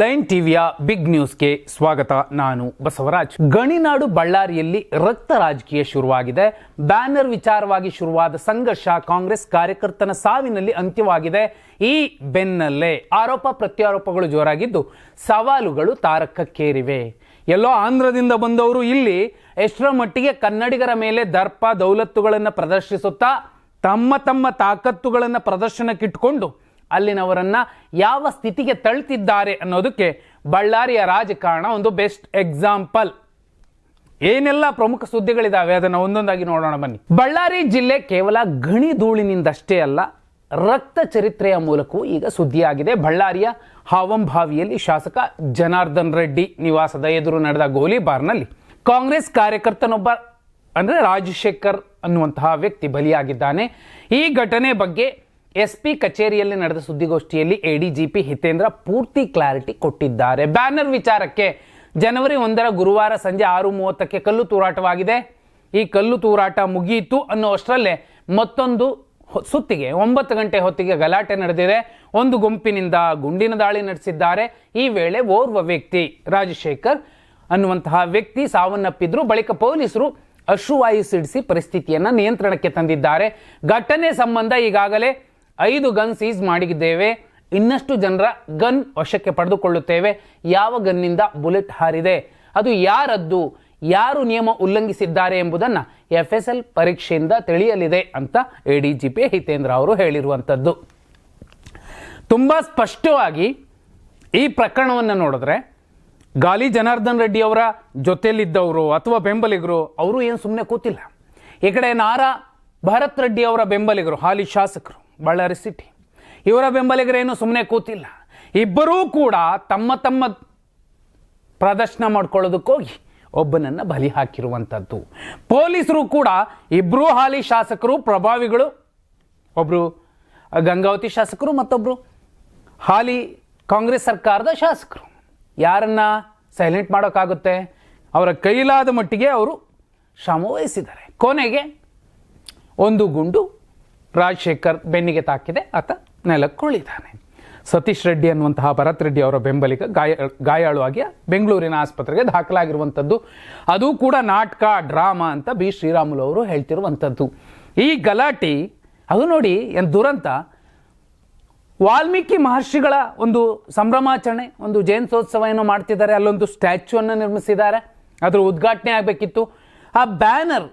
Line ಟಿವಿಯ big ನ್ಯೂಸ್ಗೆ ಸ್ವಾಗತ. ನಾನು ಬಸವರಾಜ್. ಗಣಿನಾಡು ಬಳ್ಳಾರಿಯಲ್ಲಿ ರಕ್ತ ರಾಜಕೀಯ ಶುರುವಾಗಿದೆ. ಬ್ಯಾನರ್ ವಿಚಾರವಾಗಿ ಶುರುವಾದ ಸಂಘರ್ಷ ಕಾಂಗ್ರೆಸ್ ಕಾರ್ಯಕರ್ತನ ಸಾವಿನಲ್ಲಿ ಅಂತ್ಯವಾಗಿದೆ. ಈ ಬೆನ್ನಲ್ಲೇ ಆರೋಪ ಪ್ರತ್ಯಾರೋಪಗಳು ಜೋರಾಗಿದ್ದು ಸವಾಲುಗಳು ತಾರಕಕ್ಕೇರಿವೆ. ಎಲ್ಲೋ ಆಂಧ್ರದಿಂದ ಬಂದವರು ಇಲ್ಲಿ ಎಷ್ಟರ ಮಟ್ಟಿಗೆ ಕನ್ನಡಿಗರ ಮೇಲೆ ದರ್ಪ ದೌಲತ್ತುಗಳನ್ನು ಪ್ರದರ್ಶಿಸುತ್ತಾ ತಮ್ಮ ತಾಕತ್ತುಗಳನ್ನು ಪ್ರದರ್ಶನಕ್ಕಿಟ್ಟುಕೊಂಡು ಅಲ್ಲಿನವರನ್ನ ಯಾವ ಸ್ಥಿತಿಗೆ ತಳ್ತಿದ್ದಾರೆ ಅನ್ನೋದಕ್ಕೆ ಬಳ್ಳಾರಿಯ ರಾಜಕಾರಣ ಒಂದು ಬೆಸ್ಟ್ ಎಕ್ಸಾಂಪಲ್. ಏನೆಲ್ಲ ಪ್ರಮುಖ ಸುದ್ದಿಗಳಿದಾವೆ ಅದನ್ನು ಒಂದೊಂದಾಗಿ ನೋಡೋಣ ಬನ್ನಿ. ಬಳ್ಳಾರಿ ಜಿಲ್ಲೆ ಕೇವಲ ಗಣಿ ಧೂಳಿನಿಂದಷ್ಟೇ ಅಲ್ಲ, ರಕ್ತ ಚರಿತ್ರೆಯ ಮೂಲಕವೂ ಈಗ ಸುದ್ದಿಯಾಗಿದೆ. ಬಳ್ಳಾರಿಯ ಹಾವಂಭಾವಿಯಲ್ಲಿ ಶಾಸಕ ಜನಾರ್ದನ್ ರೆಡ್ಡಿ ನಿವಾಸದ ಎದುರು ನಡೆದ ಗೋಲಿಬಾರ್ನಲ್ಲಿ ಕಾಂಗ್ರೆಸ್ ಕಾರ್ಯಕರ್ತನೊಬ್ಬ ಅಂದರೆ ರಾಜಶೇಖರ್ ಅನ್ನುವಂತಹ ವ್ಯಕ್ತಿ ಬಲಿಯಾಗಿದ್ದಾನೆ. ಈ ಘಟನೆ ಬಗ್ಗೆ SP ಕಚೇರಿಯಲ್ಲಿ ನಡೆದ ಸುದ್ದಿಗೋಷ್ಠಿಯಲ್ಲಿ ADGP ಹಿತೇಂದ್ರ ಪೂರ್ತಿ ಕ್ಲಾರಿಟಿ ಕೊಟ್ಟಿದ್ದಾರೆ. ಬ್ಯಾನರ್ ವಿಚಾರಕ್ಕೆ ಜನವರಿ 1 ಗುರುವಾರ ಸಂಜೆ 6:30ಕ್ಕೆ ಕಲ್ಲು ತೂರಾಟವಾಗಿದೆ. ಈ ಕಲ್ಲು ತೂರಾಟ ಮುಗಿಯಿತು ಅನ್ನುವಷ್ಟರಲ್ಲೇ ಮತ್ತೊಂದು ಸುತ್ತಿಗೆ 9 ಗಂಟೆ ಹೊತ್ತಿಗೆ ಗಲಾಟೆ ನಡೆದಿದೆ. ಒಂದು ಗುಂಪಿನಿಂದ ಗುಂಡಿನ ದಾಳಿ ನಡೆಸಿದ್ದಾರೆ. ಈ ವೇಳೆ ಓರ್ವ ವ್ಯಕ್ತಿ ರಾಜಶೇಖರ್ ಅನ್ನುವಂತಹ ವ್ಯಕ್ತಿ ಸಾವನ್ನಪ್ಪಿದ್ರು. ಬಳಿಕ ಪೊಲೀಸರು ಅಶ್ರುವಾಯು ಸಿಡಿಸಿ ಪರಿಸ್ಥಿತಿಯನ್ನು ನಿಯಂತ್ರಣಕ್ಕೆ ತಂದಿದ್ದಾರೆ. ಘಟನೆ ಸಂಬಂಧ ಈಗಾಗಲೇ 5 ಗನ್ ಸೀಸ್ ಮಾಡಿದ್ದೇವೆ. ಇನ್ನಷ್ಟು ಜನರ ಗನ್ ವಶಕ್ಕೆ ಪಡೆದುಕೊಳ್ಳುತ್ತೇವೆ. ಯಾವ ಗನ್ನಿಂದ ಬುಲೆಟ್ ಹಾರಿದೆ, ಅದು ಯಾರದ್ದು, ಯಾರು ನಿಯಮ ಉಲ್ಲಂಘಿಸಿದ್ದಾರೆ ಎಂಬುದನ್ನು FSL ಪರೀಕ್ಷೆಯಿಂದ ತಿಳಿಯಲಿದೆ ಅಂತ ADGP ಹಿತೇಂದ್ರ ಅವರು ಹೇಳಿರುವಂಥದ್ದು. ತುಂಬ ಸ್ಪಷ್ಟವಾಗಿ ಈ ಪ್ರಕರಣವನ್ನು ನೋಡಿದ್ರೆ ಗಾಲಿ ಜನಾರ್ದನ್ ರೆಡ್ಡಿ ಅವರ ಜೊತೆಯಲ್ಲಿದ್ದವರು ಅಥವಾ ಬೆಂಬಲಿಗರು ಅವರು ಏನು ಸುಮ್ಮನೆ ಕೂತಿಲ್ಲ. ಈ ಕಡೆ ನಾರಾ ಭರತ್ ರೆಡ್ಡಿ ಅವರ ಬೆಂಬಲಿಗರು ಹಾಲಿ ಶಾಸಕರು ಬಳ್ಳಾರಿ ಸಿಟಿ, ಇವರ ಬೆಂಬಲಿಗರೇನು ಸುಮ್ಮನೆ ಕೂತಿಲ್ಲ. ಇಬ್ಬರೂ ಕೂಡ ತಮ್ಮ ಪ್ರದರ್ಶನ ಮಾಡ್ಕೊಳ್ಳೋದಕ್ಕೋಗಿ ಒಬ್ಬನನ್ನು ಬಲಿ ಹಾಕಿರುವಂಥದ್ದು. ಪೊಲೀಸರು ಕೂಡ ಇಬ್ಬರೂ ಹಾಲಿ ಶಾಸಕರು ಪ್ರಭಾವಿಗಳು, ಒಬ್ಬರು ಗಂಗಾವತಿ ಶಾಸಕರು ಮತ್ತೊಬ್ಬರು ಹಾಲಿ ಕಾಂಗ್ರೆಸ್ ಸರ್ಕಾರದ ಶಾಸಕರು. ಯಾರನ್ನ ಸೈಲೆಂಟ್ ಮಾಡೋಕ್ಕಾಗುತ್ತೆ? ಅವರ ಕೈಲಾದ ಮಟ್ಟಿಗೆ ಅವರು ಶ್ರಮ ವಹಿಸಿದ್ದಾರೆ. ಕೊನೆಗೆ ಒಂದು ಗುಂಡು ರಾಜಶೇಖರ್ ಬೆನ್ನಿಗೆ ತಾಕಿದೆ, ಆತ ನೆಲಕ್ಕೆ ಉಳಿದಾನೆ. ಸತೀಶ್ ರೆಡ್ಡಿ ಅನ್ನುವಂತಹ ಭರತ್ ರೆಡ್ಡಿ ಅವರ ಬೆಂಬಲಿಗ ಗಾಯಾಳುವಾಗಿ ಬೆಂಗಳೂರಿನ ಆಸ್ಪತ್ರೆಗೆ ದಾಖಲಾಗಿರುವಂಥದ್ದು. ಅದು ಕೂಡ ನಾಟಕ ಡ್ರಾಮಾ ಅಂತ B ಶ್ರೀರಾಮುಲು ಅವರು ಹೇಳ್ತಿರುವಂಥದ್ದು. ಈ ಗಲಾಟೆ ಅದು ನೋಡಿ ಏನು ದುರಂತ. ವಾಲ್ಮೀಕಿ ಮಹರ್ಷಿಗಳ ಒಂದು ಸಂಭ್ರಮಾಚರಣೆ, ಒಂದು ಜಯಂತ್ಯೋತ್ಸವ ಏನೋ ಮಾಡ್ತಿದ್ದಾರೆ. ಅಲ್ಲೊಂದು ಸ್ಟ್ಯಾಚ್ಯೂವನ್ನು ನಿರ್ಮಿಸಿದ್ದಾರೆ, ಅದರ ಉದ್ಘಾಟನೆ ಆಗಬೇಕಿತ್ತು. ಆ ಬ್ಯಾನರ್,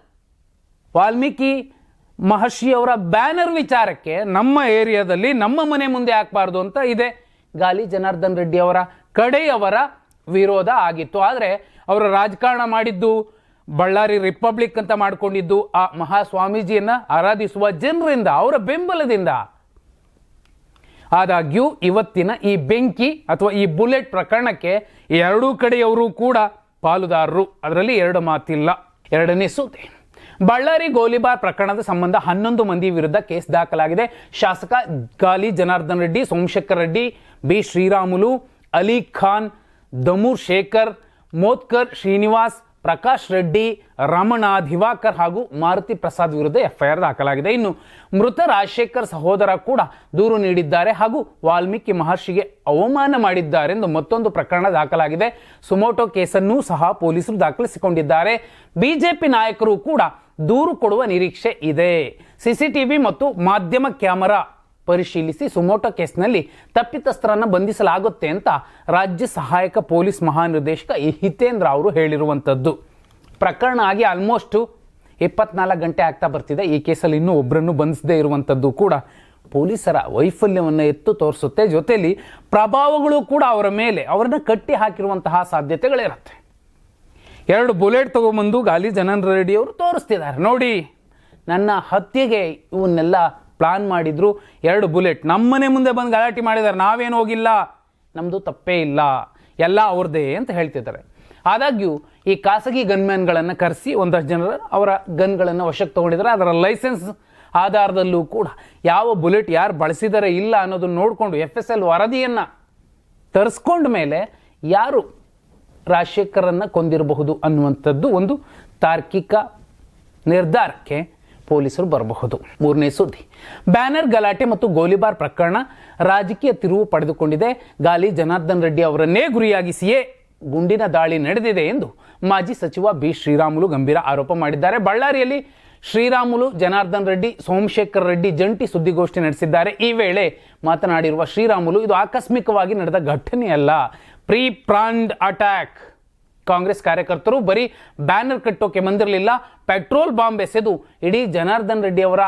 ವಾಲ್ಮೀಕಿ ಮಹರ್ಷಿಯವರ ಬ್ಯಾನರ್ ವಿಚಾರಕ್ಕೆ ನಮ್ಮ ಏರಿಯಾದಲ್ಲಿ ನಮ್ಮ ಮನೆ ಮುಂದೆ ಹಾಕಬಾರ್ದು ಅಂತ ಇದೆ ಗಾಲಿ ಜನಾರ್ದನ್ ರೆಡ್ಡಿ ಅವರ ಕಡೆಯವರ ವಿರೋಧ ಆಗಿತ್ತು. ಆದರೆ ಅವರ ರಾಜಕಾರಣ ಮಾಡಿದ್ದು ಬಳ್ಳಾರಿ ರಿಪಬ್ಲಿಕ್ ಅಂತ ಮಾಡಿಕೊಂಡಿದ್ದು ಆ ಮಹಾಸ್ವಾಮೀಜಿಯನ್ನು ಆರಾಧಿಸುವ ಜನರಿಂದ, ಅವರ ಬೆಂಬಲದಿಂದ. ಆದಾಗ್ಯೂ ಇವತ್ತಿನ ಈ ಬೆಂಕಿ ಅಥವಾ ಈ ಬುಲೆಟ್ ಪ್ರಕರಣಕ್ಕೆ ಎರಡೂ ಕಡೆಯವರು ಕೂಡ ಪಾಲುದಾರರು, ಅದರಲ್ಲಿ ಎರಡು ಮಾತಿಲ್ಲ. ಎರಡನೇ ಸುದ್ದಿ, ಬಳ್ಳಾರಿ ಗೋಲಿಬಾರ್ ಪ್ರಕರಣದ ಸಂಬಂಧ 11 ಮಂದಿ ವಿರುದ್ಧ ಕೇಸ್ ದಾಖಲಾಗಿದೆ. ಶಾಸಕ ಗಾಲಿ ಜನಾರ್ದನ್ ರೆಡ್ಡಿ, ಸೋಮಶೇಖರ್ ರೆಡ್ಡಿ, B ಶ್ರೀರಾಮುಲು, ಅಲಿ ಖಾನ್, ದಮೂರ್ ಶೇಖರ್, ಮೋತ್ಕರ್ ಶ್ರೀನಿವಾಸ್, ಪ್ರಕಾಶ್ ರೆಡ್ಡಿ, ರಮಣ, ದಿವಾಕರ್ ಹಾಗೂ ಮಾರುತಿ ಪ್ರಸಾದ್ ವಿರುದ್ಧ FIR ದಾಖಲಾಗಿದೆ. ಇನ್ನು ಮೃತ ರಾಜಶೇಖರ್ ಸಹೋದರ ಕೂಡ ದೂರು ನೀಡಿದ್ದಾರೆ ಹಾಗೂ ವಾಲ್ಮೀಕಿ ಮಹರ್ಷಿಗೆ ಅವಮಾನ ಮಾಡಿದ್ದಾರೆಂದು ಮತ್ತೊಂದು ಪ್ರಕರಣ ದಾಖಲಾಗಿದೆ. ಸುಮೋಟೋ ಕೇಸನ್ನೂ ಸಹ ಪೊಲೀಸರು ದಾಖಲಿಸಿಕೊಂಡಿದ್ದಾರೆ. BJP ನಾಯಕರು ಕೂಡ ದೂರು ಕೊಡುವ ನಿರೀಕ್ಷೆ ಇದೆ. CCTV ಮತ್ತು ಮಾಧ್ಯಮ ಕ್ಯಾಮೆರಾ ಪರಿಶೀಲಿಸಿ ಸುಮೋಟೋ ಕೇಸ್ನಲ್ಲಿ ತಪ್ಪಿತಸ್ಥರನ್ನು ಬಂಧಿಸಲಾಗುತ್ತೆ ಅಂತ ರಾಜ್ಯ ಸಹಾಯಕ ಪೊಲೀಸ್ ಮಹಾನಿರ್ದೇಶಕ ಹಿತೇಂದ್ರ ಅವರು ಹೇಳಿರುವಂಥದ್ದು. ಪ್ರಕರಣ ಆಗಿ ಆಲ್ಮೋಸ್ಟ್ 24 ಗಂಟೆ ಆಗ್ತಾ ಬರ್ತಿದೆ. ಈ ಕೇಸಲ್ಲಿ ಇನ್ನೂ ಒಬ್ಬರನ್ನು ಬಂಧಿಸದೇ ಇರುವಂಥದ್ದು ಕೂಡ ಪೊಲೀಸರ ವೈಫಲ್ಯವನ್ನು ಎತ್ತು ತೋರಿಸುತ್ತೆ. ಜೊತೆಯಲ್ಲಿ ಪ್ರಭಾವಗಳು ಕೂಡ ಅವರ ಮೇಲೆ ಅವರನ್ನು ಕಟ್ಟಿ ಹಾಕಿರುವಂತಹ ಸಾಧ್ಯತೆಗಳಿರುತ್ತೆ. 2 ಬುಲೆಟ್ ತಗೊಂಬಂದು ಗಾಲಿ ಜನಾರ್ದನ್ ರೆಡ್ಡಿ ಅವರು ತೋರಿಸ್ತಿದ್ದಾರೆ. ನೋಡಿ, ನನ್ನ ಹತ್ಯೆಗೆ ಇವನ್ನೆಲ್ಲ ಪ್ಲಾನ್ ಮಾಡಿದ್ರು. 2 ಬುಲೆಟ್ ನಮ್ಮನೆ ಮುಂದೆ ಬಂದು ಗಲಾಟೆ ಮಾಡಿದ್ದಾರೆ, ನಾವೇನು ಹೋಗಿಲ್ಲ, ನಮ್ಮದು ತಪ್ಪೇ ಇಲ್ಲ, ಎಲ್ಲ ಅವ್ರದ್ದೇ ಅಂತ ಹೇಳ್ತಿದ್ದಾರೆ. ಆದಾಗ್ಯೂ ಈ ಖಾಸಗಿ ಗನ್ಮ್ಯಾನ್ಗಳನ್ನು ಕರೆಸಿ ಒಂದಷ್ಟು ಜನರು ಅವರ ಗನ್ಗಳನ್ನು ವಶಕ್ಕೆ ತಗೊಂಡಿದ್ದಾರೆ. ಅದರ ಲೈಸೆನ್ಸ್ ಆಧಾರದಲ್ಲೂ ಕೂಡ ಯಾವ ಬುಲೆಟ್ ಯಾರು ಬಳಸಿದರೆ ಇಲ್ಲ ಅನ್ನೋದನ್ನು ನೋಡಿಕೊಂಡು FSL ವರದಿಯನ್ನು ತರಿಸ್ಕೊಂಡ ಮೇಲೆ ಯಾರು ರಾಜಶೇಖರನ್ನು ಕೊಂದಿರಬಹುದು ಅನ್ನುವಂಥದ್ದು ಒಂದು ತಾರ್ಕಿಕ ನಿರ್ಧಾರಕ್ಕೆ ಪೊಲೀಸರು ಬರಬಹುದು. ಮೂರನೇ ಸುದ್ದಿ, ಬ್ಯಾನರ್ ಗಲಾಟೆ ಮತ್ತು ಗೋಲಿಬಾರ್ ಪ್ರಕರಣ ರಾಜಕೀಯ ತಿರುವು ಪಡೆದುಕೊಂಡಿದೆ. ಗಾಲಿ ಜನಾರ್ದನ್ ರೆಡ್ಡಿ ಅವರನ್ನೇ ಗುರಿಯಾಗಿಸಿಯೇ ಗುಂಡಿನ ದಾಳಿ ನಡೆದಿದೆ ಎಂದು ಮಾಜಿ ಸಚಿವ ಬಿ ಶ್ರೀರಾಮುಲು ಗಂಭೀರ ಆರೋಪ ಮಾಡಿದ್ದಾರೆ. ಬಳ್ಳಾರಿಯಲ್ಲಿ ಶ್ರೀರಾಮುಲು, ಜನಾರ್ದನ್ ರೆಡ್ಡಿ, ಸೋಮಶೇಖರ್ ರೆಡ್ಡಿ ಜಂಟಿ ಸುದ್ದಿಗೋಷ್ಠಿ ನಡೆಸಿದ್ದಾರೆ. ಈ ವೇಳೆ ಮಾತನಾಡಿರುವ ಶ್ರೀರಾಮುಲು, ಇದು ಆಕಸ್ಮಿಕವಾಗಿ ನಡೆದ ಘಟನೆಯಲ್ಲ, ಪ್ರೀ ಪ್ಲಾನ್ಡ್ ಅಟ್ಯಾಕ್. ಕಾಂಗ್ರೆಸ್ ಕಾರ್ಯಕರ್ತರು ಬರೀ ಬ್ಯಾನರ್ ಕಟ್ಟೋಕೆ ಬಂದಿರಲಿಲ್ಲ, ಪೆಟ್ರೋಲ್ ಬಾಂಬ್ ಎಸೆದು ಇಡೀ ಜನಾರ್ದನ್ ರೆಡ್ಡಿ ಅವರ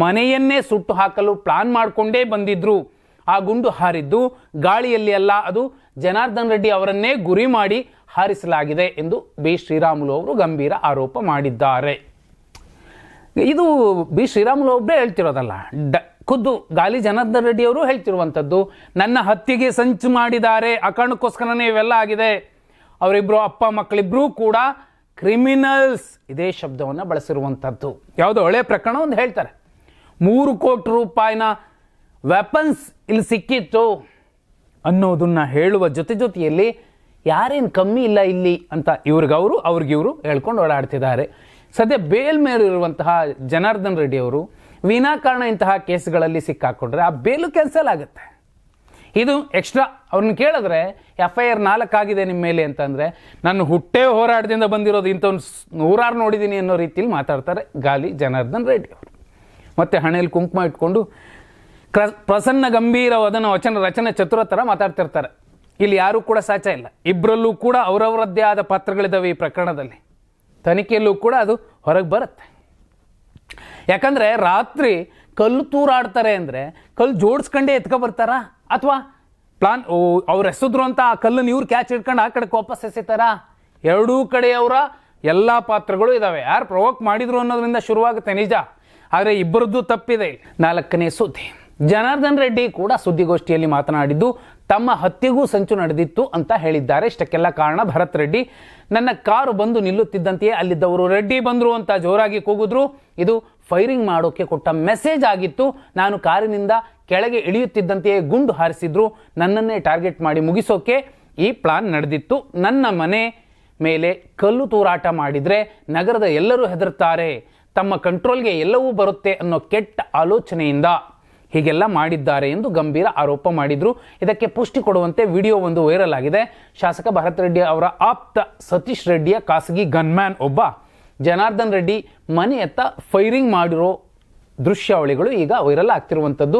ಮನೆಯನ್ನೇ ಸುಟ್ಟು ಹಾಕಲು ಪ್ಲಾನ್ ಮಾಡಿಕೊಂಡೇ ಬಂದಿದ್ರು. ಆ ಗುಂಡು ಹಾರಿದ್ದು ಗಾಳಿಯಲ್ಲಿ ಅಲ್ಲ, ಅದು ಜನಾರ್ದನ್ ರೆಡ್ಡಿ ಅವರನ್ನೇ ಗುರಿ ಮಾಡಿ ಹಾರಿಸಲಾಗಿದೆ ಎಂದು ಬಿ ಶ್ರೀರಾಮುಲು ಅವರು ಗಂಭೀರ ಆರೋಪ ಮಾಡಿದ್ದಾರೆ. ಇದು ಬಿ ಶ್ರೀರಾಮುಲು ಒಬ್ಬರೇ ಹೇಳ್ತಿರೋದಲ್ಲ, ಖುದ್ದು ಗಾಲಿ ಜನಾರ್ದನ್ ರೆಡ್ಡಿ ಅವರು ಹೇಳ್ತಿರುವಂಥದ್ದು. ನನ್ನ ಹತ್ಯೆಗೆ ಸಂಚು ಮಾಡಿದ್ದಾರೆ, ಆ ಕಾರಣಕ್ಕೋಸ್ಕರನೇ ಇವೆಲ್ಲ ಆಗಿದೆ. ಅವರಿಬ್ಬರು ಅಪ್ಪ ಮಕ್ಕಳಿಬ್ಬರೂ ಕೂಡ ಕ್ರಿಮಿನಲ್ಸ್, ಇದೇ ಶಬ್ದವನ್ನು ಬಳಸಿರುವಂಥದ್ದು. ಯಾವುದೋ ಹಳೆ ಪ್ರಕರಣ ಒಂದು ಹೇಳ್ತಾರೆ, 3 ಕೋಟಿ ರೂಪಾಯಿನ ವೆಪನ್ಸ್ ಇಲ್ಲಿ ಸಿಕ್ಕಿತ್ತು ಅನ್ನೋದನ್ನ ಹೇಳುವ ಜೊತೆಯಲ್ಲಿ ಯಾರೇನು ಕಮ್ಮಿ ಇಲ್ಲ ಇಲ್ಲಿ ಅಂತ ಇವ್ರಿಗವರು ಅವ್ರಿಗಿವರು ಹೇಳ್ಕೊಂಡು ಓಡಾಡ್ತಿದ್ದಾರೆ. ಸದ್ಯ ಬೇಲ್ ಮೇಲೆ ಇರುವಂತಹ ಜನಾರ್ದನ್ ರೆಡ್ಡಿ ಅವರು ವಿನಾಕಾರಣ ಇಂತಹ ಕೇಸ್ಗಳಲ್ಲಿ ಸಿಕ್ಕಾಕೊಂಡ್ರೆ ಆ ಬೇಲು ಕ್ಯಾನ್ಸಲ್ ಆಗುತ್ತೆ. ಇದು ಎಕ್ಸ್ಟ್ರಾ ಅವ್ರನ್ನ ಕೇಳಿದ್ರೆ FIR 4 ಆಗಿದೆ ನಿಮ್ಮ ಮೇಲೆ ಅಂತಂದರೆ, ನಾನು ಹುಟ್ಟೆ ಹೋರಾಟದಿಂದ ಬಂದಿರೋದು ಇಂಥವ್ನು 100 ನೋಡಿದ್ದೀನಿ ಅನ್ನೋ ರೀತಿಯಲ್ಲಿ ಮಾತಾಡ್ತಾರೆ ಗಾಲಿ ಜನಾರ್ದನ್ ರೆಡ್ಡಿ ಅವರು. ಮತ್ತು ಹಣೆಯಲ್ಲಿ ಕುಂಕುಮ ಇಟ್ಕೊಂಡು ಪ್ರಸನ್ನ ಗಂಭೀರವಾದ ವಚನ ರಚನೆ ಚತುರ ಥರ ಮಾತಾಡ್ತಿರ್ತಾರೆ. ಇಲ್ಲಿ ಯಾರೂ ಕೂಡ ಸಾಚ ಇಲ್ಲ, ಇಬ್ಬರಲ್ಲೂ ಕೂಡ ಅವರವರದ್ದೇ ಆದ ಪಾತ್ರಗಳಿದ್ದಾವೆ. ಈ ಪ್ರಕರಣದಲ್ಲಿ ತನಿಖೆಯಲ್ಲೂ ಕೂಡ ಅದು ಹೊರಗೆ ಬರುತ್ತೆ. ಯಾಕಂದರೆ ರಾತ್ರಿ ಕಲ್ಲು ತೂರಾಡ್ತಾರೆ ಅಂದರೆ ಕಲ್ಲು ಜೋಡಿಸ್ಕೊಂಡೇ ಬರ್ತಾರಾ, ಅಥವಾ ಪ್ಲಾನ್ ಅವ್ರು ಎಸೆದ್ರು ಅಂತ ಆ ಕಲ್ಲನ್ನು ಇವ್ರು ಕ್ಯಾಚ್ ಹಿಡ್ಕೊಂಡು ಆ ಕಡೆಗೆ ವಾಪಸ್ ಎಸೆತಾರಾ? ಎರಡೂ ಕಡೆಯವರ ಎಲ್ಲ ಪಾತ್ರಗಳು ಇದ್ದಾವೆ. ಯಾರು ಪ್ರವೋಕ್ ಮಾಡಿದ್ರು ಅನ್ನೋದ್ರಿಂದ ಶುರುವಾಗುತ್ತೆ ನಿಜ, ಆದರೆ ಇಬ್ಬರದ್ದು ತಪ್ಪಿದೆ. 4ನೇ ಸುದ್ದಿ, ಜನಾರ್ದನ್ ರೆಡ್ಡಿ ಕೂಡ ಸುದ್ದಿಗೋಷ್ಠಿಯಲ್ಲಿ ಮಾತನಾಡಿದ್ದು ತಮ್ಮ ಹತ್ಯೆಗೂ ಸಂಚು ನಡೆದಿತ್ತು ಅಂತ ಹೇಳಿದ್ದಾರೆ. ಇಷ್ಟಕ್ಕೆಲ್ಲ ಕಾರಣ ಭರತ್ ರೆಡ್ಡಿ. ನನ್ನ ಕಾರು ಬಂದು ನಿಲ್ಲುತ್ತಿದ್ದಂತೆಯೇ ಅಲ್ಲಿದ್ದವರು ರೆಡ್ಡಿ ಬಂದರು ಅಂತ ಜೋರಾಗಿ ಕೂಗಿದ್ರು. ಇದು ಫೈರಿಂಗ್ ಮಾಡೋಕೆ ಕೊಟ್ಟ ಮೆಸೇಜ್ ಆಗಿತ್ತು. ನಾನು ಕಾರಿನಿಂದ ಕೆಳಗೆ ಇಳಿಯುತ್ತಿದ್ದಂತೆಯೇ ಗುಂಡು ಹಾರಿಸಿದ್ರು. ನನ್ನನ್ನೇ ಟಾರ್ಗೆಟ್ ಮಾಡಿ ಮುಗಿಸೋಕೆ ಈ ಪ್ಲಾನ್ ನಡೆದಿತ್ತು. ನನ್ನ ಮನೆ ಮೇಲೆ ಕಲ್ಲು ತೂರಾಟ ಮಾಡಿದರೆ ನಗರದ ಎಲ್ಲರೂ ಹೆದರ್ತಾರೆ, ತಮ್ಮ ಕಂಟ್ರೋಲ್ಗೆ ಎಲ್ಲವೂ ಬರುತ್ತೆ ಅನ್ನೋ ಕೆಟ್ಟ ಆಲೋಚನೆಯಿಂದ ಹೀಗೆಲ್ಲ ಮಾಡಿದ್ದಾರೆ ಎಂದು ಗಂಭೀರ ಆರೋಪ ಮಾಡಿದ್ರು. ಇದಕ್ಕೆ ಪುಷ್ಟಿ ಕೊಡುವಂತೆ ವಿಡಿಯೋ ಒಂದು ವೈರಲ್ ಆಗಿದೆ. ಶಾಸಕ ಭರತ್ ರೆಡ್ಡಿ ಅವರ ಆಪ್ತ ಸತೀಶ್ ರೆಡ್ಡಿಯ ಖಾಸಗಿ ಗನ್ಮ್ಯಾನ್ ಒಬ್ಬ ಜನಾರ್ದನ್ ರೆಡ್ಡಿ ಮನೆಯತ್ತ ಫೈರಿಂಗ್ ಮಾಡಿರೋ ದೃಶ್ಯಾವಳಿಗಳು ಈಗ ವೈರಲ್ ಆಗ್ತಿರುವಂಥದ್ದು.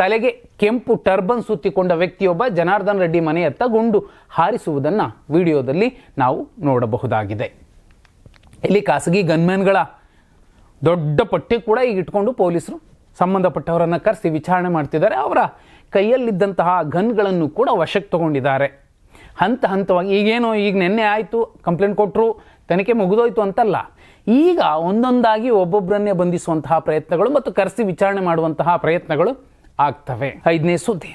ತಲೆಗೆ ಕೆಂಪು ಟರ್ಬನ್ ಸುತ್ತಿಕೊಂಡ ವ್ಯಕ್ತಿಯೊಬ್ಬ ಜನಾರ್ದನ್ ರೆಡ್ಡಿ ಮನೆಯತ್ತ ಗುಂಡು ಹಾರಿಸುವುದನ್ನು ವಿಡಿಯೋದಲ್ಲಿ ನಾವು ನೋಡಬಹುದಾಗಿದೆ. ಇಲ್ಲಿ ಖಾಸಗಿ ಗನ್ಮ್ಯಾನ್ಗಳ ದೊಡ್ಡ ಪಟ್ಟಿ ಕೂಡ ಈಗ ಇಟ್ಕೊಂಡು ಪೊಲೀಸರು ಸಂಬಂಧಪಟ್ಟವರನ್ನು ಕರೆಸಿ ವಿಚಾರಣೆ ಮಾಡ್ತಿದ್ದಾರೆ. ಅವರ ಕೈಯಲ್ಲಿದ್ದಂತಹ ಗನ್ಗಳನ್ನು ಕೂಡ ವಶಕ್ಕೆ ತಗೊಂಡಿದ್ದಾರೆ. ಹಂತವಾಗಿ ಈಗ ನಿನ್ನೆ ಆಯಿತು, ಕಂಪ್ಲೇಂಟ್ ಕೊಟ್ಟರು, ತನಿಖೆ ಮುಗಿದೋಯ್ತು ಅಂತಲ್ಲ, ಈಗ ಒಂದೊಂದಾಗಿ ಒಬ್ಬೊಬ್ಬರನ್ನೇ ಬಂಧಿಸುವಂತಹ ಪ್ರಯತ್ನಗಳು ಮತ್ತು ಕರೆಸಿ ವಿಚಾರಣೆ ಮಾಡುವಂತಹ ಪ್ರಯತ್ನಗಳು ಆಗ್ತವೆ. 5ನೇ ಸುದ್ದಿ,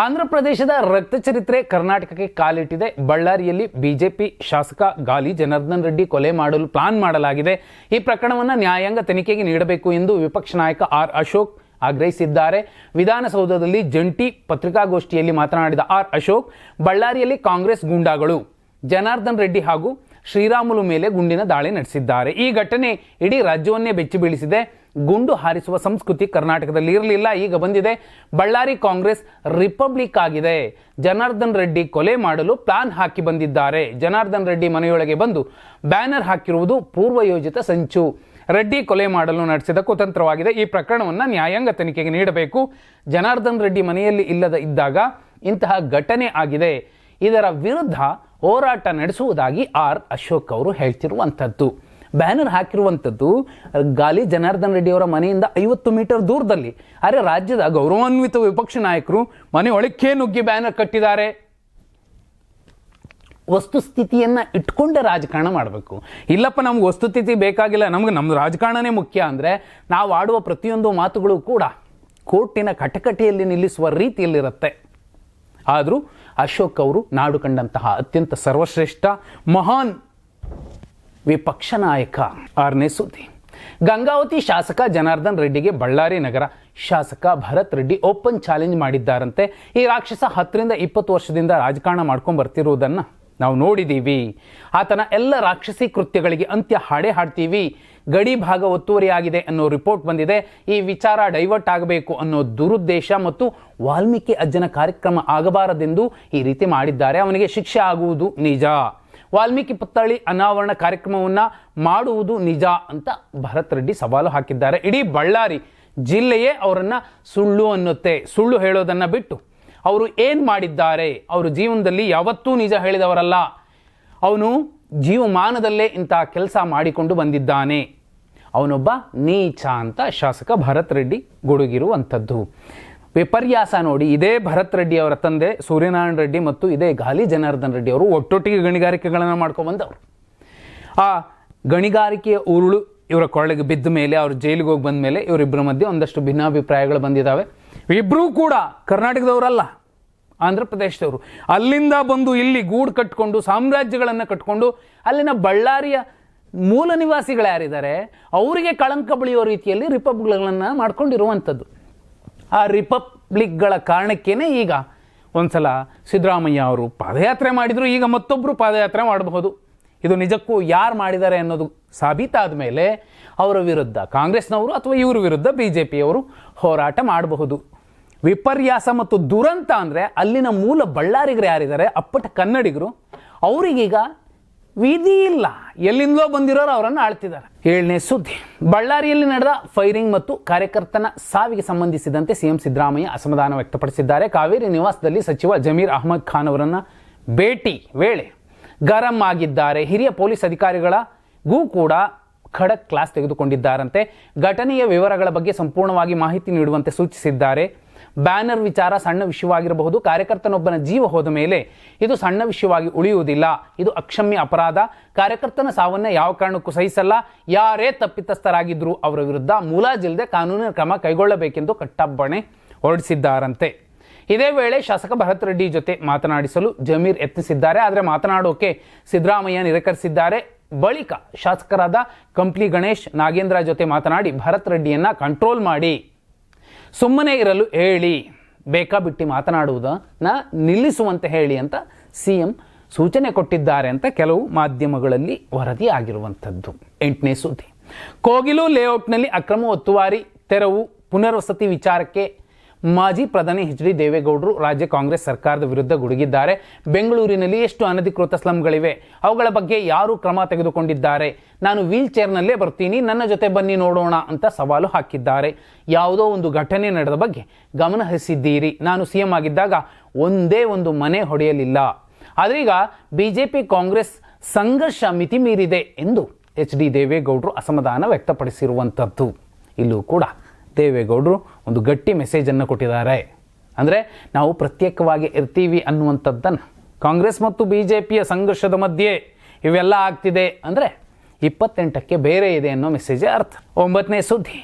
ಆಂಧ್ರ ಪ್ರದೇಶದ ರಕ್ತ ಚರಿತ್ರೆ ಕರ್ನಾಟಕಕ್ಕೆ ಕಾಲಿಟ್ಟಿದೆ. ಬಳ್ಳಾರಿಯಲ್ಲಿ ಬಿಜೆಪಿ ಶಾಸಕ ಗಾಲಿ ಜನಾರ್ದನ್ ರೆಡ್ಡಿ ಕೊಲೆ ಮಾಡಲು ಪ್ಲಾನ್ ಮಾಡಲಾಗಿದೆ. ಈ ಪ್ರಕರಣವನ್ನು ನ್ಯಾಯಾಂಗ ತನಿಖೆಗೆ ನೀಡಬೇಕು ಎಂದು ವಿಪಕ್ಷ ನಾಯಕ ಆರ್ ಅಶೋಕ್ ಆಗ್ರಹಿಸಿದ್ದಾರೆ. ವಿಧಾನಸೌಧದಲ್ಲಿ ಜಂಟಿ ಪತ್ರಿಕಾಗೋಷ್ಠಿಯಲ್ಲಿ ಮಾತನಾಡಿದ ಆರ್ ಅಶೋಕ್, ಬಳ್ಳಾರಿಯಲ್ಲಿ ಕಾಂಗ್ರೆಸ್ ಗೂಂಡಾಗಳು ಜನಾರ್ದನ್ ರೆಡ್ಡಿ ಹಾಗೂ ಶ್ರೀರಾಮುಲು ಮೇಲೆ ಗುಂಡಿನ ದಾಳಿ ನಡೆಸಿದ್ದಾರೆ. ಈ ಘಟನೆ ಇಡೀ ರಾಜ್ಯವನ್ನೇ ಬೆಚ್ಚಿ ಬೀಳಿಸಿದೆ. ಗುಂಡು ಹಾರಿಸುವ ಸಂಸ್ಕೃತಿ ಕರ್ನಾಟಕದಲ್ಲಿ ಇರಲಿಲ್ಲ, ಈಗ ಬಂದಿದೆ. ಬಳ್ಳಾರಿ ಕಾಂಗ್ರೆಸ್ ರಿಪಬ್ಲಿಕ್ ಆಗಿದೆ. ಜನಾರ್ದನ್ ರೆಡ್ಡಿ ಕೊಲೆ ಮಾಡಲು ಪ್ಲಾನ್ ಹಾಕಿ ಬಂದಿದ್ದಾರೆ. ಜನಾರ್ದನ್ ರೆಡ್ಡಿ ಮನೆಯೊಳಗೆ ಬಂದು ಬ್ಯಾನರ್ ಹಾಕಿರುವುದು ಪೂರ್ವಯೋಜಿತ ಸಂಚು. ರೆಡ್ಡಿ ಕೊಲೆ ಮಾಡಲು ನಡೆಸಿದ ಕುತಂತ್ರವಾಗಿದೆ. ಈ ಪ್ರಕರಣವನ್ನು ನ್ಯಾಯಾಂಗ ತನಿಖೆಗೆ ನೀಡಬೇಕು. ಜನಾರ್ದನ್ ರೆಡ್ಡಿ ಮನೆಯಲ್ಲಿ ಇದ್ದಾಗ ಇಂತಹ ಘಟನೆ ಆಗಿದೆ. ಇದರ ವಿರುದ್ಧ ಹೋರಾಟ ನಡೆಸುವುದಾಗಿ ಆರ್ ಅಶೋಕ್ ಅವರು ಹೇಳ್ತಿರುವಂಥದ್ದು. ಬ್ಯಾನರ್ ಹಾಕಿರುವಂಥದ್ದು ಗಾಲಿ ಜನಾರ್ದನ್ ರೆಡ್ಡಿ ಅವರ ಮನೆಯಿಂದ 50 ಮೀಟರ್ ದೂರದಲ್ಲಿ. ಆದರೆ ರಾಜ್ಯದ ಗೌರವಾನ್ವಿತ ವಿಪಕ್ಷ ನಾಯಕರು ಮನೆ ಒಳಕ್ಕೆ ನುಗ್ಗಿ ಬ್ಯಾನರ್ ಕಟ್ಟಿದ್ದಾರೆ. ವಸ್ತುಸ್ಥಿತಿಯನ್ನು ಇಟ್ಕೊಂಡೆ ರಾಜಕಾರಣ ಮಾಡಬೇಕು. ಇಲ್ಲಪ್ಪ ನಮ್ಗೆ ವಸ್ತುಸ್ಥಿತಿ ಬೇಕಾಗಿಲ್ಲ, ನಮ್ದು ರಾಜಕಾರಣನೇ ಮುಖ್ಯ ಅಂದರೆ ನಾವು ಆಡುವ ಪ್ರತಿಯೊಂದು ಮಾತುಗಳು ಕೂಡ ಕೋರ್ಟಿನ ಕಟಕಟೆಯಲ್ಲಿ ನಿಲ್ಲಿಸುವ ರೀತಿಯಲ್ಲಿರುತ್ತೆ. ಆದರೂ ಅಶೋಕ್ ಅವರು ನಾಡು ಕಂಡಂತಹ ಅತ್ಯಂತ ಸರ್ವಶ್ರೇಷ್ಠ ಮಹಾನ್ ವಿಪಕ್ಷ ನಾಯಕ. 6ನೇ ಸುದ್ದಿ, ಗಂಗಾವತಿ ಶಾಸಕ ಜನಾರ್ದನ್ ರೆಡ್ಡಿಗೆ ಬಳ್ಳಾರಿ ನಗರ ಶಾಸಕ ಭರತ್ ರೆಡ್ಡಿ ಓಪನ್ ಚಾಲೆಂಜ್ ಮಾಡಿದ್ದಾರಂತೆ. ಈ ರಾಕ್ಷಸ 10ರಿಂದ 20 ವರ್ಷದಿಂದ ರಾಜಕಾರಣ ಮಾಡ್ಕೊಂಡು ಬರ್ತಿರುವುದನ್ನು ನಾವು ನೋಡಿದ್ದೀವಿ. ಆತನ ಎಲ್ಲ ರಾಕ್ಷಸಿ ಕೃತ್ಯಗಳಿಗೆ ಅಂತ್ಯ ಹಾಡೇ ಹಾಡ್ತೀವಿ. ಗಡಿ ಭಾಗ ಒತ್ತುವರಿಯಾಗಿದೆ ಅನ್ನೋ ರಿಪೋರ್ಟ್ ಬಂದಿದೆ. ಈ ವಿಚಾರ ಡೈವರ್ಟ್ ಆಗಬೇಕು ಅನ್ನೋ ದುರುದ್ದೇಶ ಮತ್ತು ವಾಲ್ಮೀಕಿ ಅಜ್ಜನ ಕಾರ್ಯಕ್ರಮ ಆಗಬಾರದೆಂದು ಈ ರೀತಿ ಮಾಡಿದ್ದಾರೆ. ಅವನಿಗೆ ಶಿಕ್ಷೆ ಆಗುವುದು ನಿಜ. ವಾಲ್ಮೀಕಿ ಪುತ್ಥಳಿ ಅನಾವರಣ ಕಾರ್ಯಕ್ರಮವನ್ನು ಮಾಡುವುದು ನಿಜ ಅಂತ ಭರತ್ ರೆಡ್ಡಿ ಸವಾಲು ಹಾಕಿದ್ದಾರೆ. ಇಡೀ ಬಳ್ಳಾರಿ ಜಿಲ್ಲೆಯೇ ಅವರನ್ನು ಸುಳ್ಳು ಅನ್ನುತ್ತೆ. ಸುಳ್ಳು ಹೇಳೋದನ್ನು ಬಿಟ್ಟು ಅವರು ಏನು ಮಾಡಿದ್ದಾರೆ, ಅವರು ಜೀವನದಲ್ಲಿ ಯಾವತ್ತೂ ನಿಜ ಹೇಳಿದವರಲ್ಲ. ಅವನು ಜೀವಮಾನದಲ್ಲೇ ಇಂಥ ಕೆಲಸ ಮಾಡಿಕೊಂಡು ಬಂದಿದ್ದಾನೆ. ಅವನೊಬ್ಬ ನೀಚ ಅಂತ ಶಾಸಕ ಭರತ್ ರೆಡ್ಡಿ ಗುಡುಗಿರುವಂಥದ್ದು. ವಿಪರ್ಯಾಸ ನೋಡಿ, ಇದೇ ಭರತ್ ರೆಡ್ಡಿ ಅವರ ತಂದೆ ಸೂರ್ಯನಾರಾಯಣ ರೆಡ್ಡಿ ಮತ್ತು ಇದೇ ಗಾಲಿ ಜನಾರ್ದನ್ ರೆಡ್ಡಿ ಅವರು ಒಟ್ಟೊಟ್ಟಿಗೆ ಗಣಿಗಾರಿಕೆಗಳನ್ನು ಮಾಡ್ಕೊಂಡ್ಬಂದವರು. ಆ ಗಣಿಗಾರಿಕೆಯ ಉರುಳು ಇವರ ಕೊಳ್ಳೆಗೆ ಬಿದ್ದ ಮೇಲೆ, ಅವರು ಜೈಲಿಗೆ ಹೋಗಿ ಬಂದ ಮೇಲೆ ಇವರಿಬ್ಬರ ಮಧ್ಯೆ ಒಂದಷ್ಟು ಭಿನ್ನಾಭಿಪ್ರಾಯಗಳು ಬಂದಿದ್ದಾವೆ. ಇಬ್ಬರೂ ಕೂಡ ಕರ್ನಾಟಕದವರಲ್ಲ, ಆಂಧ್ರ ಪ್ರದೇಶದವರು. ಅಲ್ಲಿಂದ ಬಂದು ಇಲ್ಲಿ ಗೂಡು ಕಟ್ಕೊಂಡು ಸಾಮ್ರಾಜ್ಯಗಳನ್ನು ಕಟ್ಕೊಂಡು ಅಲ್ಲಿನ ಬಳ್ಳಾರಿಯ ಮೂಲ ನಿವಾಸಿಗಳು ಯಾರಿದ್ದಾರೆ ಅವರಿಗೆ ಕಳಂಕ ಬಳಿಯೋ ರೀತಿಯಲ್ಲಿ ರಿಪಬ್ಲಿಕ್ಗಳನ್ನು ಮಾಡ್ಕೊಂಡಿರುವಂಥದ್ದು. ಆ ರಿಪಬ್ಲಿಕ್ಗಳ ಕಾರಣಕ್ಕೇನೆ ಈಗ ಒಂದ್ಸಲ ಸಿದ್ದರಾಮಯ್ಯ ಅವರು ಪಾದಯಾತ್ರೆ ಮಾಡಿದರು, ಈಗ ಮತ್ತೊಬ್ಬರು ಪಾದಯಾತ್ರೆ ಮಾಡಬಹುದು. ಇದು ನಿಜಕ್ಕೂ ಯಾರು ಮಾಡಿದ್ದಾರೆ ಅನ್ನೋದು ಸಾಬೀತಾದ ಮೇಲೆ ಅವರ ವಿರುದ್ಧ ಕಾಂಗ್ರೆಸ್ನವರು ಅಥವಾ ಇವರ ವಿರುದ್ಧ BJPಯವರು ಹೋರಾಟ ಮಾಡಬಹುದು. ವಿಪರ್ಯಾಸ ಮತ್ತು ದುರಂತ ಅಂದರೆ ಅಲ್ಲಿನ ಮೂಲ ಬಳ್ಳಾರಿಗರು ಯಾರಿದ್ದಾರೆ, ಅಪ್ಪಟ ಕನ್ನಡಿಗರು, ಅವರಿಗೀಗ ವಿಧಿ ಇಲ್ಲ, ಎಲ್ಲಿಂದಲೋ ಬಂದಿರೋರು ಅವರನ್ನು ಆಳ್ತಿದ್ದಾರೆ. 7ನೇ ಸುದ್ದಿ, ಬಳ್ಳಾರಿಯಲ್ಲಿ ನಡೆದ ಫೈರಿಂಗ್ ಮತ್ತು ಕಾರ್ಯಕರ್ತನ ಸಾವಿಗೆ ಸಂಬಂಧಿಸಿದಂತೆ ಸಿಎಂ ಸಿದ್ದರಾಮಯ್ಯ ಅಸಮಾಧಾನ ವ್ಯಕ್ತಪಡಿಸಿದ್ದಾರೆ. ಕಾವೇರಿ ನಿವಾಸದಲ್ಲಿ ಸಚಿವ ಜಮೀರ್ ಅಹ್ಮದ್ ಖಾನ್ ಅವರನ್ನು ಭೇಟಿ ವೇಳೆ ಗರಂ ಆಗಿದ್ದಾರೆ. ಹಿರಿಯ ಪೊಲೀಸ್ ಅಧಿಕಾರಿಗಳಿಗೂ ಕೂಡ ಖಡಕ್ ಕ್ಲಾಸ್ ತೆಗೆದುಕೊಂಡಿದ್ದಾರಂತೆ. ಘಟನೆಯ ವಿವರಗಳ ಬಗ್ಗೆ ಸಂಪೂರ್ಣವಾಗಿ ಮಾಹಿತಿ ನೀಡುವಂತೆ ಸೂಚಿಸಿದ್ದಾರೆ. ಬ್ಯಾನರ್ ವಿಚಾರ ಸಣ್ಣ ವಿಷಯವಾಗಿರಬಹುದು, ಕಾರ್ಯಕರ್ತನೊಬ್ಬನ ಜೀವ ಹೋದ ಮೇಲೆ ಇದು ಸಣ್ಣ ವಿಷಯವಾಗಿ ಉಳಿಯುವುದಿಲ್ಲ. ಇದು ಅಕ್ಷಮ್ಯ ಅಪರಾಧ. ಕಾರ್ಯಕರ್ತನ ಸಾವನ್ನ ಯಾವ ಕಾರಣಕ್ಕೂ ಸಹಿಸಲ್ಲ. ಯಾರೇ ತಪ್ಪಿತಸ್ಥರಾಗಿದ್ದರೂ ಅವರ ವಿರುದ್ಧ ಮುಲಾಜಿಲ್ಲದೆ ಕಾನೂನಿನ ಕ್ರಮ ಕೈಗೊಳ್ಳಬೇಕೆಂದು ಕಟ್ಟಪ್ಪಣೆ ಹೊರಡಿಸಿದ್ದಾರಂತೆ. ಇದೇ ವೇಳೆ ಶಾಸಕ ಭರತ್ ರೆಡ್ಡಿ ಜೊತೆ ಮಾತನಾಡಿಸಲು ಜಮೀರ್ ಯತ್ನಿಸಿದ್ದಾರೆ. ಆದರೆ ಮಾತನಾಡೋಕೆ ಸಿದ್ದರಾಮಯ್ಯ ನಿರಾಕರಿಸಿದ್ದಾರೆ. ಬಳಿಕ ಶಾಸಕರಾದ ಕಂಪ್ಲಿ ಗಣೇಶ್, ನಾಗೇಂದ್ರ ಜೊತೆ ಮಾತನಾಡಿ ಭರತ್ ರೆಡ್ಡಿಯನ್ನ ಕಂಟ್ರೋಲ್ ಮಾಡಿ ಸುಮ್ಮನೆ ಇರಲು ಹೇಳಿ, ಬೇಕಾಬಿಟ್ಟಿ ಮಾತನಾಡುವುದನ್ನ ನಿಲ್ಲಿಸುವಂತೆ ಹೇಳಿ ಅಂತ ಸಿಎಂ ಸೂಚನೆ ಕೊಟ್ಟಿದ್ದಾರೆ ಅಂತ ಕೆಲವು ಮಾಧ್ಯಮಗಳಲ್ಲಿ ವರದಿ ಆಗಿರುವಂಥದ್ದು. 8ನೇ ಸುದ್ದಿ, ಕೋಗಿಲು ಲೇಔಟ್ನಲ್ಲಿ ಅಕ್ರಮ ಒತ್ತುವರಿ ತೆರವು ಪುನರ್ವಸತಿ ವಿಚಾರಕ್ಕೆ ಮಾಜಿ ಪ್ರಧಾನಿ ಎಚ್ ಡಿ ದೇವೇಗೌಡರು ರಾಜ್ಯ ಕಾಂಗ್ರೆಸ್ ಸರ್ಕಾರದ ವಿರುದ್ಧ ಗುಡುಗಿದ್ದಾರೆ. ಬೆಂಗಳೂರಿನಲ್ಲಿ ಎಷ್ಟು ಅನಧಿಕೃತ ಸ್ಲಂಗಳಿವೆ, ಅವುಗಳ ಬಗ್ಗೆ ಯಾರು ಕ್ರಮ ತೆಗೆದುಕೊಂಡಿದ್ದಾರೆ, ನಾನು ವೀಲ್ ಚೇರ್ನಲ್ಲೇ ಬರ್ತೀನಿ, ನನ್ನ ಜೊತೆ ಬನ್ನಿ ನೋಡೋಣ ಅಂತ ಸವಾಲು ಹಾಕಿದ್ದಾರೆ. ಯಾವುದೋ ಒಂದು ಘಟನೆ ನಡೆದ ಬಗ್ಗೆ ಗಮನ ಹರಿಸಿದ್ದೀರಿ, ನಾನು ಸಿಎಂ ಆಗಿದ್ದಾಗ ಒಂದೇ ಒಂದು ಮನೆ ಹೊಡೆಯಲಿಲ್ಲ. ಆದರೆ ಈಗ BJP ಕಾಂಗ್ರೆಸ್ ಸಂಘರ್ಷ ಮಿತಿ ಮೀರಿದೆ ಎಂದು ಎಚ್ ಡಿ ದೇವೇಗೌಡರು ಅಸಮಾಧಾನ ವ್ಯಕ್ತಪಡಿಸಿರುವಂಥದ್ದು. ಇಲ್ಲೂ ಕೂಡ ದೇವೇಗೌಡರು ಒಂದು ಗಟ್ಟಿ ಮೆಸೇಜನ್ನು ಕೊಟ್ಟಿದ್ದಾರೆ. ಅಂದರೆ ನಾವು ಪ್ರತ್ಯೇಕವಾಗಿ ಇರ್ತೀವಿ ಅನ್ನುವಂಥದ್ದನ್ನು, ಕಾಂಗ್ರೆಸ್ ಮತ್ತು BJPಯ ಸಂಘರ್ಷದ ಮಧ್ಯೆ ಇವೆಲ್ಲ ಆಗ್ತಿದೆ ಅಂದರೆ 28ಕ್ಕೆ ಬೇರೆ ಇದೆ ಅನ್ನೋ ಮೆಸೇಜೇ ಅರ್ಥ. 9ನೇ ಸುದ್ದಿ,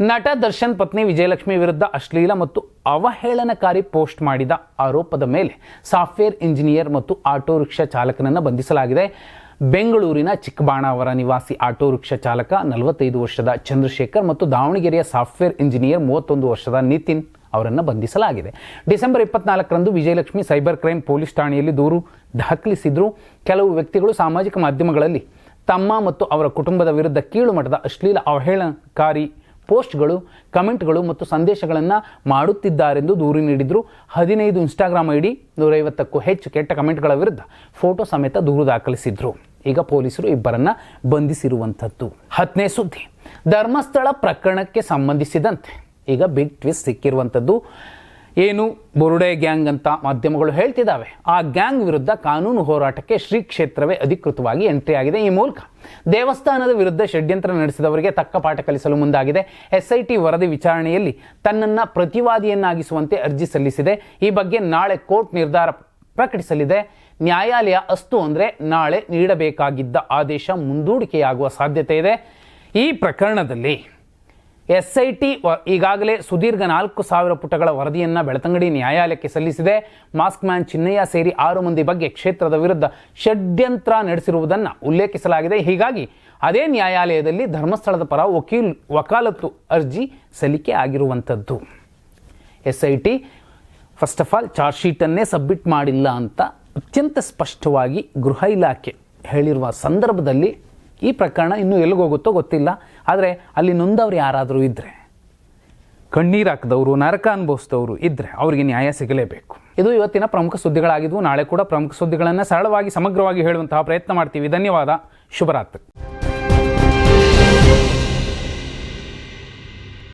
ನಟ ದರ್ಶನ್ ಪತ್ನಿ ವಿಜಯಲಕ್ಷ್ಮಿ ವಿರುದ್ಧ ಅಶ್ಲೀಲ ಮತ್ತು ಅವಹೇಳನಕಾರಿ ಪೋಸ್ಟ್ ಮಾಡಿದ ಆರೋಪದ ಮೇಲೆ ಸಾಫ್ಟ್ವೇರ್ ಇಂಜಿನಿಯರ್ ಮತ್ತು ಆಟೋ ರಿಕ್ಷಾ ಚಾಲಕನನ್ನು ಬಂಧಿಸಲಾಗಿದೆ. ಬೆಂಗಳೂರಿನ ಚಿಕ್ಕಬಾಣಾವರ ನಿವಾಸಿ ಆಟೋ ರಿಕ್ಷಾ ಚಾಲಕ 45 ವರ್ಷದ ಚಂದ್ರಶೇಖರ್ ಮತ್ತು ದಾವಣಗೆರೆಯ ಸಾಫ್ಟ್ವೇರ್ ಇಂಜಿನಿಯರ್ 31 ವರ್ಷದ ನಿತಿನ್ ಅವರನ್ನು ಬಂಧಿಸಲಾಗಿದೆ. ಡಿಸೆಂಬರ್ 24ರಂದು ವಿಜಯಲಕ್ಷ್ಮಿ ಸೈಬರ್ ಕ್ರೈಮ್ ಪೊಲೀಸ್ ಠಾಣೆಯಲ್ಲಿ ದೂರು ದಾಖಲಿಸಿದ್ರು. ಕೆಲವು ವ್ಯಕ್ತಿಗಳು ಸಾಮಾಜಿಕ ಮಾಧ್ಯಮಗಳಲ್ಲಿ ತಮ್ಮ ಮತ್ತು ಅವರ ಕುಟುಂಬದ ವಿರುದ್ಧ ಕೀಳು ಮಟ್ಟದ ಅಶ್ಲೀಲ ಅವಹೇಳನಕಾರಿ ಪೋಸ್ಟ್ಗಳು, ಕಮೆಂಟ್ಗಳು ಮತ್ತು ಸಂದೇಶಗಳನ್ನು ಮಾಡುತ್ತಿದ್ದಾರೆಂದು ದೂರು ನೀಡಿದ್ರು. 15 ಇನ್ಸ್ಟಾಗ್ರಾಮ್ ID, 150ಕ್ಕೂ ಹೆಚ್ಚು ಕೆಟ್ಟ ಕಮೆಂಟ್ಗಳ ವಿರುದ್ಧ ಫೋಟೋ ಸಮೇತ ದೂರು ದಾಖಲಿಸಿದ್ರು. ಈಗ ಪೊಲೀಸರು ಇಬ್ಬರನ್ನ ಬಂಧಿಸಿರುವಂಥದ್ದು. 10ನೇ ಸುದ್ದಿ, ಧರ್ಮಸ್ಥಳ ಪ್ರಕರಣಕ್ಕೆ ಸಂಬಂಧಿಸಿದಂತೆ ಈಗ ಬಿಗ್ ಟ್ವಿಸ್ಟ್ ಸಿಕ್ಕಿರುವಂಥದ್ದು. ಏನು ಬುರುಡೆ ಗ್ಯಾಂಗ್ ಅಂತ ಮಾಧ್ಯಮಗಳು ಹೇಳ್ತಿದ್ದಾವೆ, ಆ ಗ್ಯಾಂಗ್ ವಿರುದ್ಧ ಕಾನೂನು ಹೋರಾಟಕ್ಕೆ ಶ್ರೀ ಕ್ಷೇತ್ರವೇ ಅಧಿಕೃತವಾಗಿ ಎಂಟ್ರಿ ಆಗಿದೆ. ಈ ಮೂಲಕ ದೇವಸ್ಥಾನದ ವಿರುದ್ಧ ಷಡ್ಯಂತ್ರ ನಡೆಸಿದವರಿಗೆ ತಕ್ಕ ಪಾಠ ಕಲಿಸಲು ಮುಂದಾಗಿದೆ. SIT ವರದಿ ವಿಚಾರಣೆಯಲ್ಲಿ ತನ್ನನ್ನು ಪ್ರತಿವಾದಿಯನ್ನಾಗಿಸುವಂತೆ ಅರ್ಜಿ ಸಲ್ಲಿಸಿದೆ. ಈ ಬಗ್ಗೆ ನಾಳೆ ಕೋರ್ಟ್ ನಿರ್ಧಾರ ಪ್ರಕಟಿಸಲಿದೆ. ನ್ಯಾಯಾಲಯ ಅಸ್ತು ಅಂದರೆ ನಾಳೆ ನೀಡಬೇಕಾಗಿದ್ದ ಆದೇಶ ಮುಂದೂಡಿಕೆಯಾಗುವ ಸಾಧ್ಯತೆ ಇದೆ. ಈ ಪ್ರಕರಣದಲ್ಲಿ SIT ಈಗಾಗಲೇ ಸುದೀರ್ಘ 4,000 ಪುಟಗಳ ವರದಿಯನ್ನು ಬೆಳ್ತಂಗಡಿ ನ್ಯಾಯಾಲಯಕ್ಕೆ ಸಲ್ಲಿಸಿದೆ. ಮಾಸ್ಕ್ ಮ್ಯಾನ್ ಚಿನ್ನಯ್ಯ ಸೇರಿ 6 ಮಂದಿ ಬಗ್ಗೆ ಕ್ಷೇತ್ರದ ವಿರುದ್ಧ ಷಡ್ಯಂತ್ರ ನಡೆಸಿರುವುದನ್ನು ಉಲ್ಲೇಖಿಸಲಾಗಿದೆ. ಹೀಗಾಗಿ ಅದೇ ನ್ಯಾಯಾಲಯದಲ್ಲಿ ಧರ್ಮಸ್ಥಳದ ಪರ ವಕಾಲತ್ತು ಅರ್ಜಿ ಸಲ್ಲಿಕೆ ಆಗಿರುವಂಥದ್ದು. SIT first of all charge ಶೀಟನ್ನೇ ಸಬ್ಮಿಟ್ ಮಾಡಿಲ್ಲ ಅಂತ ಅತ್ಯಂತ ಸ್ಪಷ್ಟವಾಗಿ ಗೃಹ ಇಲಾಖೆ ಹೇಳಿರುವ ಸಂದರ್ಭದಲ್ಲಿ ಈ ಪ್ರಕರಣ ಇನ್ನೂ ಎಲ್ಲಿಗೋಗುತ್ತೋ ಗೊತ್ತಿಲ್ಲ. ಆದರೆ ಅಲ್ಲಿ ನೊಂದವರು ಯಾರಾದರೂ ಇದ್ದರೆ, ಕಣ್ಣೀರು ಹಾಕಿದವರು, ನರಕ ಅನುಭವಿಸಿದವರು ಇದ್ದರೆ ಅವರಿಗೆ ನ್ಯಾಯ ಸಿಗಲೇಬೇಕು. ಇದು ಇವತ್ತಿನ ಪ್ರಮುಖ ಸುದ್ದಿಗಳಾಗಿದ್ವು. ನಾಳೆ ಕೂಡ ಪ್ರಮುಖ ಸುದ್ದಿಗಳನ್ನು ಸರಳವಾಗಿ ಸಮಗ್ರವಾಗಿ ಹೇಳುವಂತಹ ಪ್ರಯತ್ನ ಮಾಡ್ತೀವಿ. ಧನ್ಯವಾದ. ಶುಭರಾತ್ರಿ.